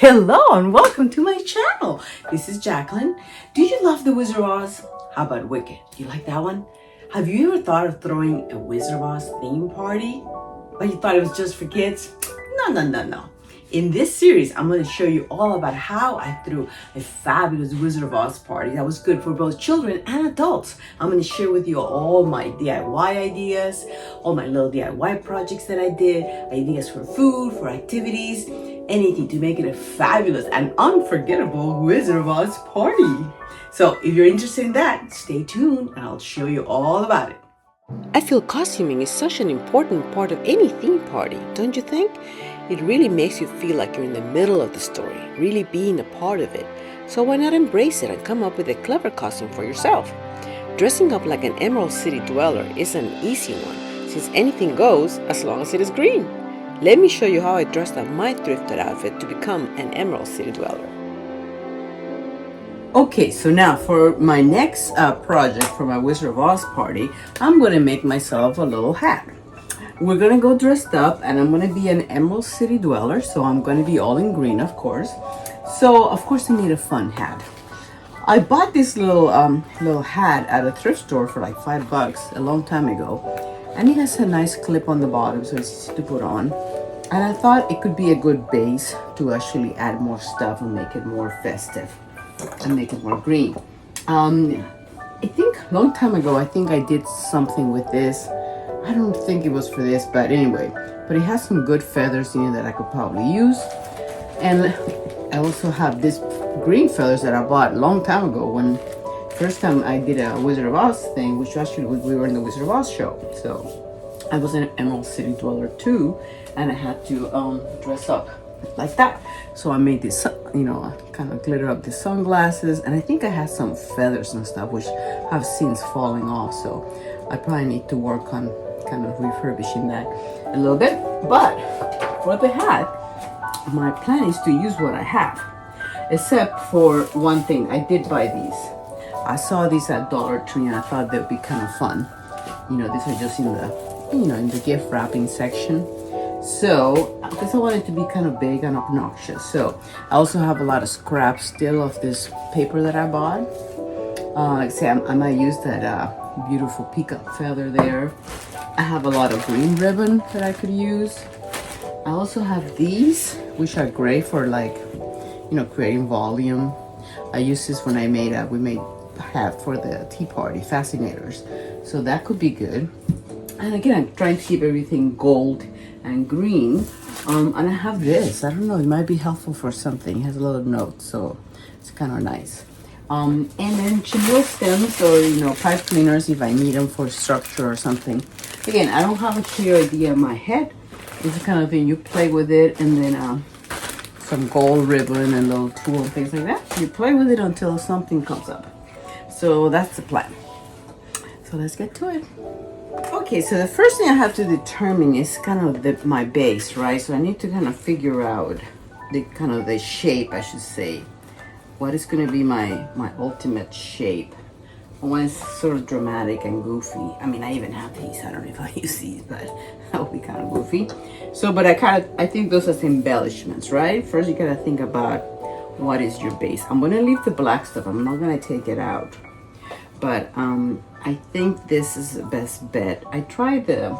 Hello and welcome to my channel. This is Jacqueline. Do you love the Wizard of Oz? How about Wicked? Do you like that one? Have you ever thought of throwing a Wizard of Oz theme party? But you thought it was just for kids? No. In this series, I'm going to show you all about how I threw a fabulous Wizard of Oz party that was good for both children and adults. I'm going to share with you all my DIY ideas, all my little DIY projects that I did, ideas for food, for activities, anything to make it a fabulous and unforgettable Wizard of Oz party. So if you're interested in that, stay tuned and I'll show you all about it. I feel costuming is such an important part of any theme party, don't you think? It really makes you feel like you're in the middle of the story, really being a part of it. So why not embrace it and come up with a clever costume for yourself? Dressing up like an Emerald City dweller is an easy one, since anything goes as long as it is green. Let me show you how I dressed up my thrifted outfit to become an Emerald City dweller. Okay, so now for my next project for my Wizard of Oz party, I'm going to make myself a little hat. We're going to go dressed up and I'm going to be an Emerald City dweller, so I'm going to be all in green, of course. So, of course, I need a fun hat. I bought this little hat at a thrift store for like $5 a long time ago. And it has a nice clip on the bottom, so it's easy to put on. And I thought it could be a good base to actually add more stuff and make it more festive and make it more green. I think a long time ago, I think I did something with this. I don't think it was for this, but anyway. But it has some good feathers in it that I could probably use. And I also have this green feathers that I bought a long time ago when first time I did a Wizard of Oz thing, which actually we were in the Wizard of Oz show. So I was an Emerald City dweller too, and I had to dress up like that. So I made this, kind of glitter up the sunglasses, and I think I had some feathers and stuff which have since falling off. So I probably need to work on kind of refurbishing that a little bit. But for the hat, my plan is to use what I have, except for one thing. I did buy these. I saw these at Dollar Tree and I thought they'd be kind of fun. These are just in the gift wrapping section. So, because I want it to be kind of big and obnoxious. So, I also have a lot of scraps still of this paper that I bought. Like I say, I might use that beautiful peacock feather there. I have a lot of green ribbon that I could use. I also have these, which are great for creating volume. I used this when we made hat for the tea party, Fascinators. So that could be good. And again, I'm trying to keep everything gold and green. And I have this. I don't know, it might be helpful for something. It has a little note, so it's kind of nice. And then chenille stems or, pipe cleaners if I need them for structure or something. Again, I don't have a clear idea in my head. It's the kind of thing you play with it, and then some gold ribbon and little tool and things like that. You play with it until something comes up. So that's the plan. So let's get to it. Okay, so the first thing I have to determine is kind of my base, right? So I need to kind of figure out the shape, I should say. What is going to be my ultimate shape? One is sort of dramatic and goofy. I mean, I even have these. I don't know if I use these, but that would be kind of goofy. So, but I think those are the embellishments, right? First, you gotta think about what is your base. I'm gonna leave the black stuff. I'm not gonna take it out. But I think this is the best bet. I tried the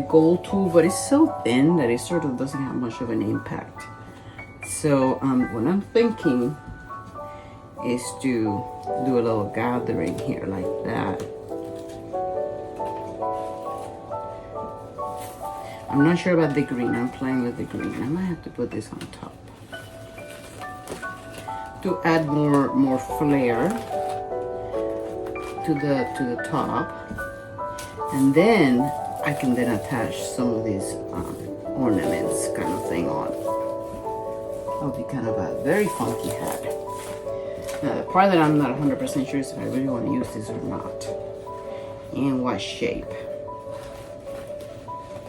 gold tool, but it's so thin that it sort of doesn't have much of an impact. So what I'm thinking is to do a little gathering here like that. I'm not sure about the green. I'm playing with the green. I might have to put this on top to add more flair to the top, and then I can attach some of these ornaments kind of thing on. That'll be kind of a very funky hat. Now, the part that I'm not 100% sure is if I really want to use this or not, and what shape.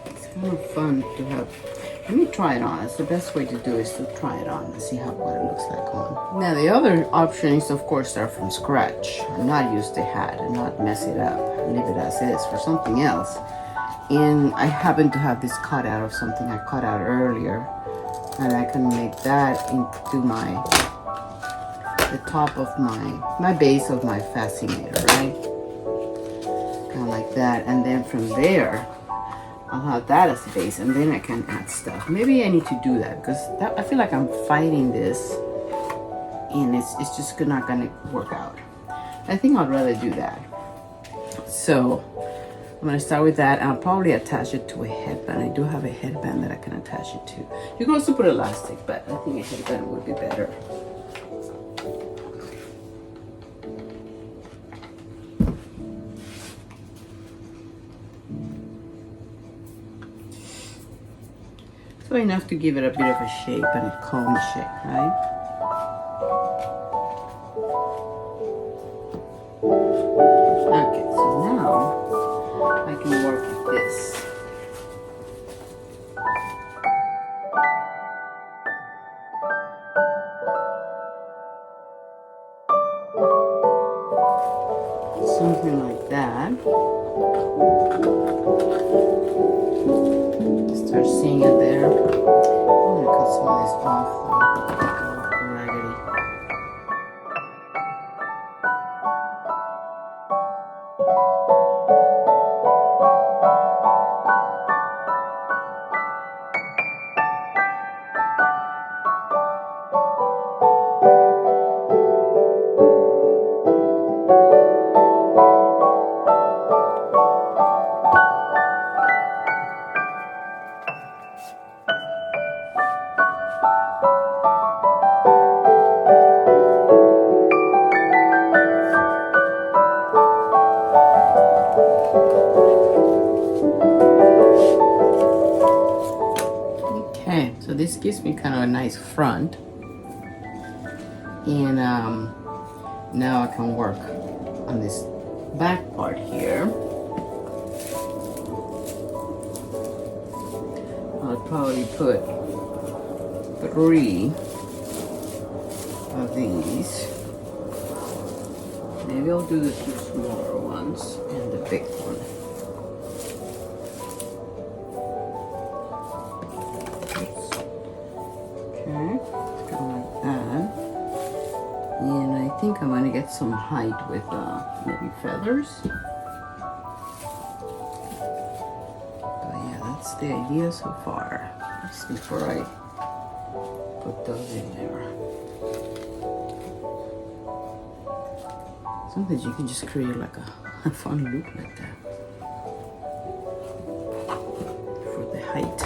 It's kind of fun to have. Let me try it on. It's the best way to do is to try it on and see what it looks like on. Now the other option is, of course, start from scratch and not use the hat and not mess it up and leave it as is for something else. And I happen to have this cut out of something I cut out earlier And I can make that into the top of my base of my fascinator, right? Kind of like that. And then from there, I'll have that as a base, and then I can add stuff. Maybe I need to do that because I feel like I'm fighting this, and it's just not gonna work out. I think I'd rather do that. So I'm gonna start with that, and I'll probably attach it to a headband. I do have a headband that I can attach it to. You can also put elastic, but I think a headband would be better. So enough to give it a bit of a shape and a cone shape, right? Okay, so now I can work with this. Something like that. Start seeing it there. I'm gonna cut some of this off though. It's a little raggedy. Okay, so this gives me kind of a nice front, and now I can work on this back part here. I'll probably put 3 of these. Maybe I'll do the 2 smaller ones and the big one. Okay, kind of like that. And I think I'm gonna get some height with maybe feathers. But yeah, that's the idea so far. Just before I put those in there. Sometimes you can just create like a funny look like that for the height.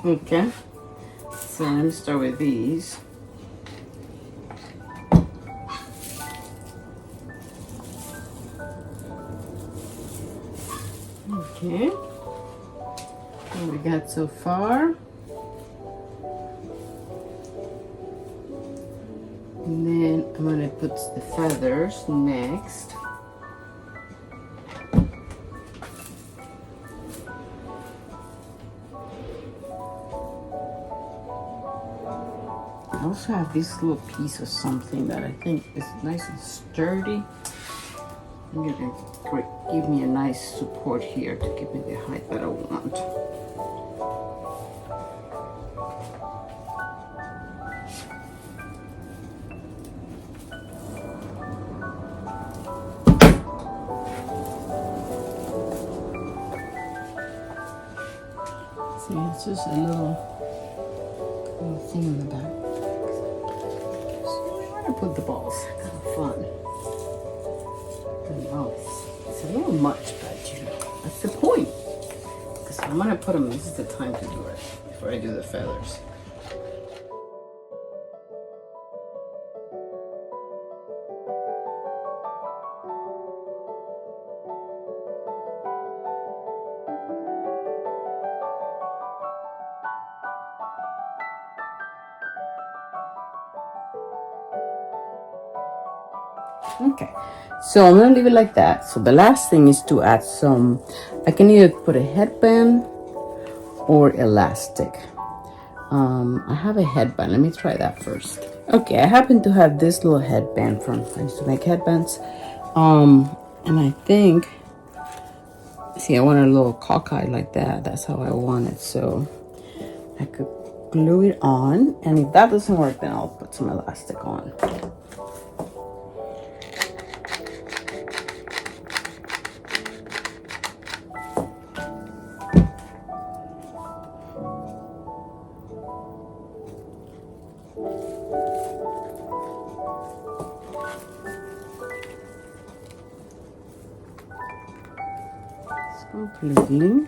Okay, so let me start with these. Okay, what we got so far. And then I'm gonna put the feathers next. I also have this little piece of something that I think is nice and sturdy. I'm gonna give me a nice support here to give me the height that I want. See, it's just a little thing in the back. I put the balls. Kind of fun. I know it's a little much, but you know that's the point. Because I'm gonna put them. This is the time to do it before I do the feathers. Okay, so I'm gonna leave it like that. So the last thing is to add some, I can either put a headband or elastic. I have a headband. Let me try that first. Okay, I happen to have this little headband from, I used to make headbands. And I think, see, I want a little cockeye like that. That's how I want it. So I could glue it on, and if that doesn't work, then I'll put some elastic on. Completely.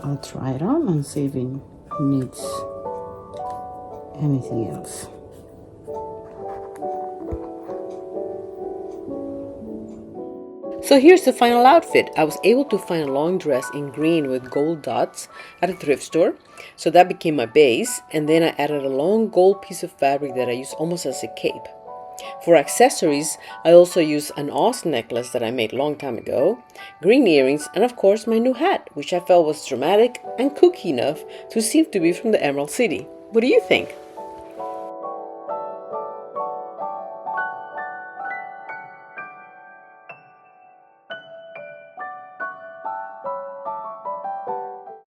I'll try it on and see if it needs anything else. So here's the final outfit. I was able to find a long dress in green with gold dots at a thrift store. So that became my base, and then I added a long gold piece of fabric that I use almost as a cape. For accessories, I also used an Oz necklace that I made a long time ago, green earrings, and of course my new hat, which I felt was dramatic and kooky enough to seem to be from the Emerald City. What do you think?